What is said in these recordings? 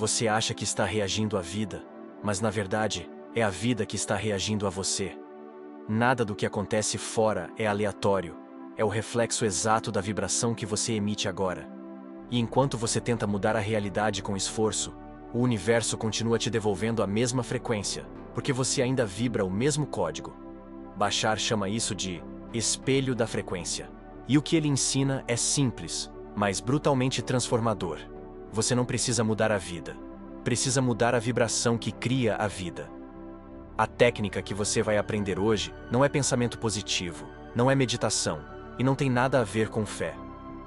Você acha que está reagindo à vida, mas na verdade, é a vida que está reagindo a você. Nada do que acontece fora é aleatório, é o reflexo exato da vibração que você emite agora. E enquanto você tenta mudar a realidade com esforço, o universo continua te devolvendo a mesma frequência, porque você ainda vibra o mesmo código. Bashar chama isso de espelho da frequência. E o que ele ensina é simples, mas brutalmente transformador. Você não precisa mudar a vida. Precisa mudar a vibração que cria a vida. A técnica que você vai aprender hoje não é pensamento positivo, não é meditação, e não tem nada a ver com fé.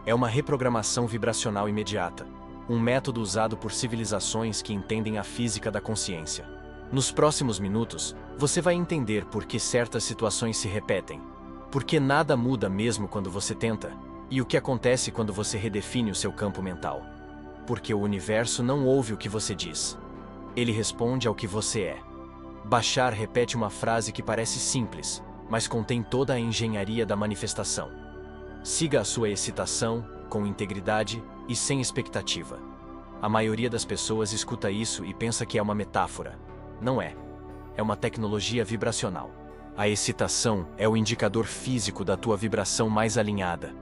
É uma reprogramação vibracional imediata, um método usado por civilizações que entendem a física da consciência. Nos próximos minutos, você vai entender por que certas situações se repetem, por que nada muda mesmo quando você tenta, e o que acontece quando você redefine o seu campo mental. Porque o universo não ouve o que você diz. Ele responde ao que você é. Bashar repete uma frase que parece simples, mas contém toda a engenharia da manifestação. Siga a sua excitação, com integridade e sem expectativa. A maioria das pessoas escuta isso e pensa que é uma metáfora. Não é. É uma tecnologia vibracional. A excitação é o indicador físico da tua vibração mais alinhada.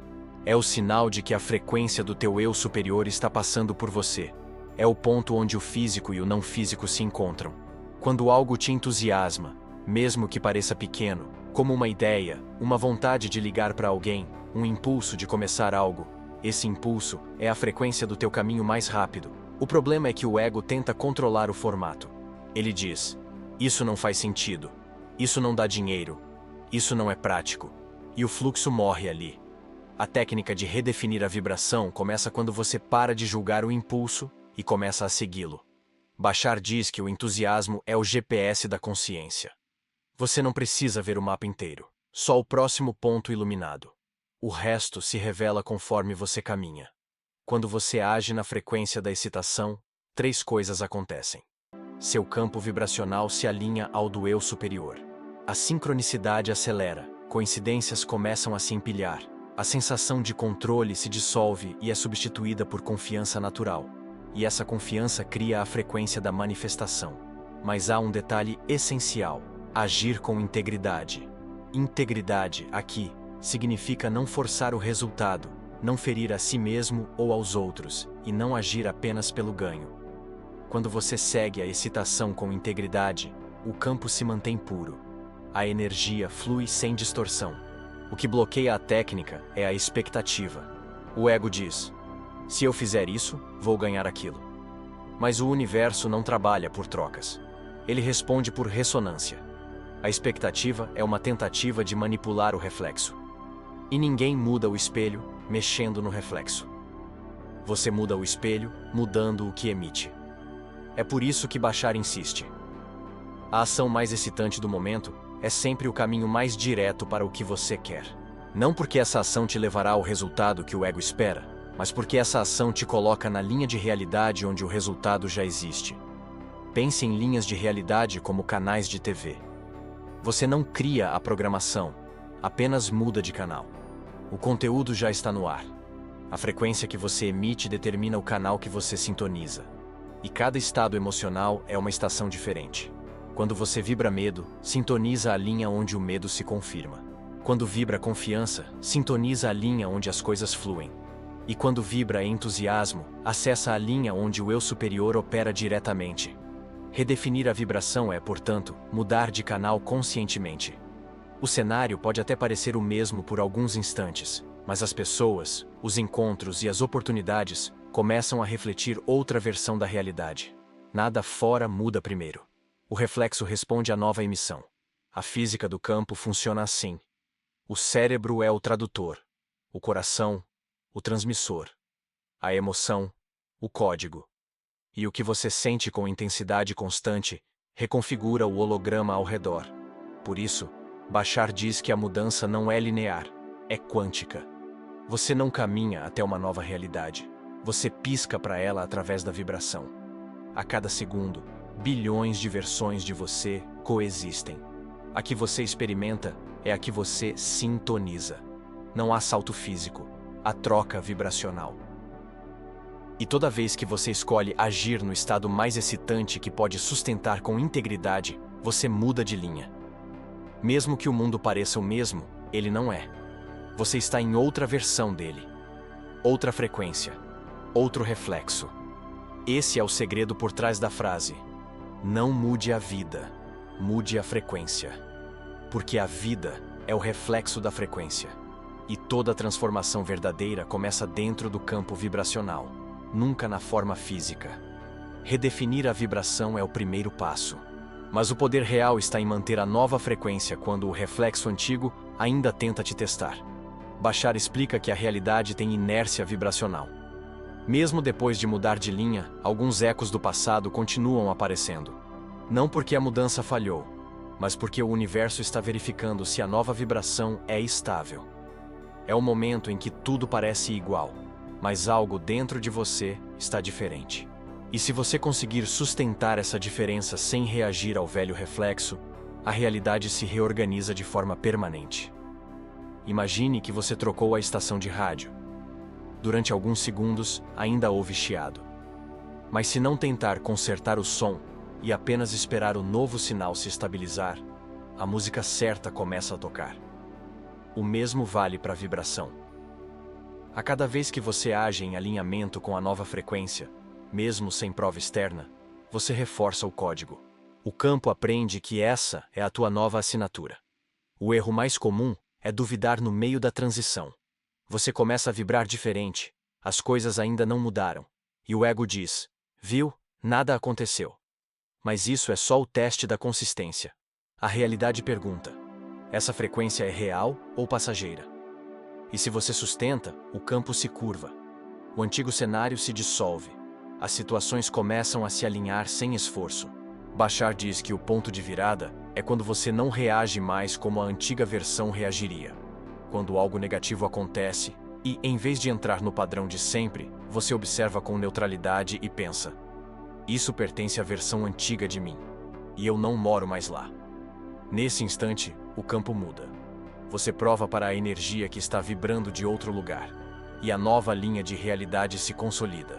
É o sinal de que a frequência do teu eu superior está passando por você. É o ponto onde o físico e o não físico se encontram. Quando algo te entusiasma, mesmo que pareça pequeno, como uma ideia, uma vontade de ligar para alguém, um impulso de começar algo, esse impulso é a frequência do teu caminho mais rápido. O problema é que o ego tenta controlar o formato. Ele diz: isso não faz sentido, isso não dá dinheiro, isso não é prático, e o fluxo morre ali. A técnica de redefinir a vibração começa quando você para de julgar o impulso e começa a segui-lo. Bashar diz que o entusiasmo é o GPS da consciência. Você não precisa ver o mapa inteiro, só o próximo ponto iluminado. O resto se revela conforme você caminha. Quando você age na frequência da excitação, 3 coisas acontecem. Seu campo vibracional se alinha ao do eu superior. A sincronicidade acelera, coincidências começam a se empilhar. A sensação de controle se dissolve e é substituída por confiança natural. E essa confiança cria a frequência da manifestação. Mas há um detalhe essencial: agir com integridade. Integridade, aqui, significa não forçar o resultado, não ferir a si mesmo ou aos outros, e não agir apenas pelo ganho. Quando você segue a excitação com integridade, o campo se mantém puro. A energia flui sem distorção. O que bloqueia a técnica é a expectativa. O ego diz: se eu fizer isso, vou ganhar aquilo. Mas o universo não trabalha por trocas. Ele responde por ressonância. A expectativa é uma tentativa de manipular o reflexo. E ninguém muda o espelho mexendo no reflexo. Você muda o espelho mudando o que emite. É por isso que Bashar insiste. A ação mais excitante do momento é sempre o caminho mais direto para o que você quer. Não porque essa ação te levará ao resultado que o ego espera, mas porque essa ação te coloca na linha de realidade onde o resultado já existe. Pense em linhas de realidade como canais de TV. Você não cria a programação, apenas muda de canal. O conteúdo já está no ar. A frequência que você emite determina o canal que você sintoniza. E cada estado emocional é uma estação diferente. Quando você vibra medo, sintoniza a linha onde o medo se confirma. Quando vibra confiança, sintoniza a linha onde as coisas fluem. E quando vibra entusiasmo, acessa a linha onde o eu superior opera diretamente. Redefinir a vibração é, portanto, mudar de canal conscientemente. O cenário pode até parecer o mesmo por alguns instantes, mas as pessoas, os encontros e as oportunidades começam a refletir outra versão da realidade. Nada fora muda primeiro. O reflexo responde à nova emissão. A física do campo funciona assim. O cérebro é o tradutor, o coração, o transmissor, a emoção, o código. E o que você sente com intensidade constante reconfigura o holograma ao redor. Por isso, Bashar diz que a mudança não é linear, é quântica. Você não caminha até uma nova realidade. Você pisca para ela através da vibração. A cada segundo, bilhões de versões de você coexistem. A que você experimenta é a que você sintoniza. Não há salto físico, há troca vibracional. E toda vez que você escolhe agir no estado mais excitante que pode sustentar com integridade, você muda de linha. Mesmo que o mundo pareça o mesmo, ele não é. Você está em outra versão dele. Outra frequência. Outro reflexo. Esse é o segredo por trás da frase: não mude a vida, mude a frequência. Porque a vida é o reflexo da frequência. E toda transformação verdadeira começa dentro do campo vibracional, nunca na forma física. Redefinir a vibração é o primeiro passo. Mas o poder real está em manter a nova frequência quando o reflexo antigo ainda tenta te testar. Bashar explica que a realidade tem inércia vibracional. Mesmo depois de mudar de linha, alguns ecos do passado continuam aparecendo. Não porque a mudança falhou, mas porque o universo está verificando se a nova vibração é estável. É o momento em que tudo parece igual, mas algo dentro de você está diferente. E se você conseguir sustentar essa diferença sem reagir ao velho reflexo, a realidade se reorganiza de forma permanente. Imagine que você trocou a estação de rádio. Durante alguns segundos, ainda houve chiado. Mas se não tentar consertar o som e apenas esperar o novo sinal se estabilizar, a música certa começa a tocar. O mesmo vale para a vibração. A cada vez que você age em alinhamento com a nova frequência, mesmo sem prova externa, você reforça o código. O campo aprende que essa é a tua nova assinatura. O erro mais comum é duvidar no meio da transição. Você começa a vibrar diferente, as coisas ainda não mudaram, e o ego diz: viu, nada aconteceu. Mas isso é só o teste da consistência. A realidade pergunta: essa frequência é real ou passageira? E se você sustenta, o campo se curva. O antigo cenário se dissolve. As situações começam a se alinhar sem esforço. Bashar diz que o ponto de virada é quando você não reage mais como a antiga versão reagiria. Quando algo negativo acontece e, em vez de entrar no padrão de sempre, você observa com neutralidade e pensa: isso pertence à versão antiga de mim, e eu não moro mais lá. Nesse instante, o campo muda. Você prova para a energia que está vibrando de outro lugar, e a nova linha de realidade se consolida.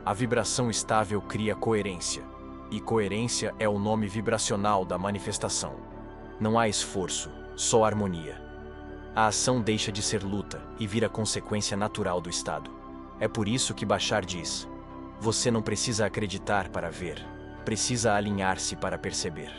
A vibração estável cria coerência, e coerência é o nome vibracional da manifestação. Não há esforço, só harmonia. A ação deixa de ser luta e vira consequência natural do estado. É por isso que Bashar diz: você não precisa acreditar para ver, precisa alinhar-se para perceber.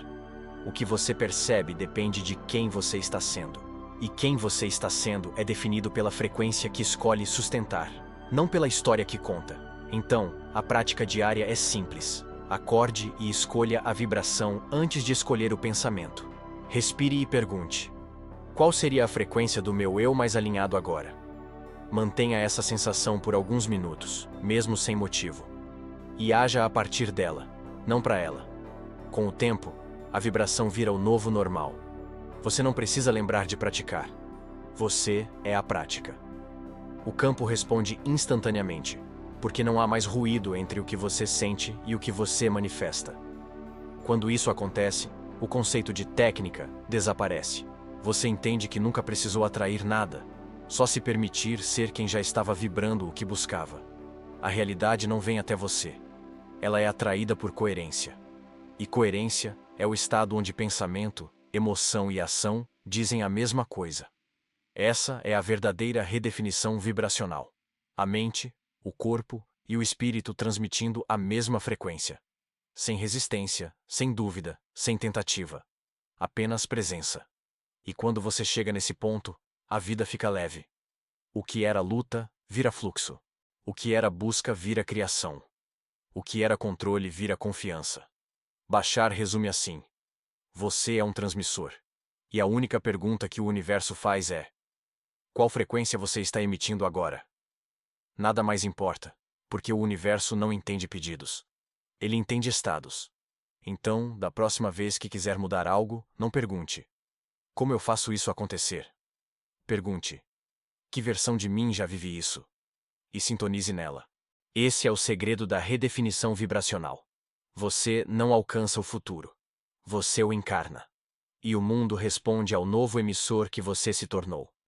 O que você percebe depende de quem você está sendo. E quem você está sendo é definido pela frequência que escolhe sustentar, não pela história que conta. Então, a prática diária é simples. Acorde e escolha a vibração antes de escolher o pensamento. Respire e pergunte: qual seria a frequência do meu eu mais alinhado agora? Mantenha essa sensação por alguns minutos, mesmo sem motivo. E haja a partir dela, não para ela. Com o tempo, a vibração vira o novo normal. Você não precisa lembrar de praticar. Você é a prática. O campo responde instantaneamente, porque não há mais ruído entre o que você sente e o que você manifesta. Quando isso acontece, o conceito de técnica desaparece. Você entende que nunca precisou atrair nada, só se permitir ser quem já estava vibrando o que buscava. A realidade não vem até você. Ela é atraída por coerência. E coerência é o estado onde pensamento, emoção e ação dizem a mesma coisa. Essa é a verdadeira redefinição vibracional. A mente, o corpo e o espírito transmitindo a mesma frequência. Sem resistência, sem dúvida, sem tentativa. Apenas presença. E quando você chega nesse ponto, a vida fica leve. O que era luta, vira fluxo. O que era busca, vira criação. O que era controle, vira confiança. Bashar resume assim: você é um transmissor. E a única pergunta que o universo faz é: qual frequência você está emitindo agora? Nada mais importa, porque o universo não entende pedidos. Ele entende estados. Então, da próxima vez que quiser mudar algo, não pergunte: como eu faço isso acontecer? Pergunte: que versão de mim já vive isso? E sintonize nela. Esse é o segredo da redefinição vibracional. Você não alcança o futuro. Você o encarna. E o mundo responde ao novo emissor que você se tornou.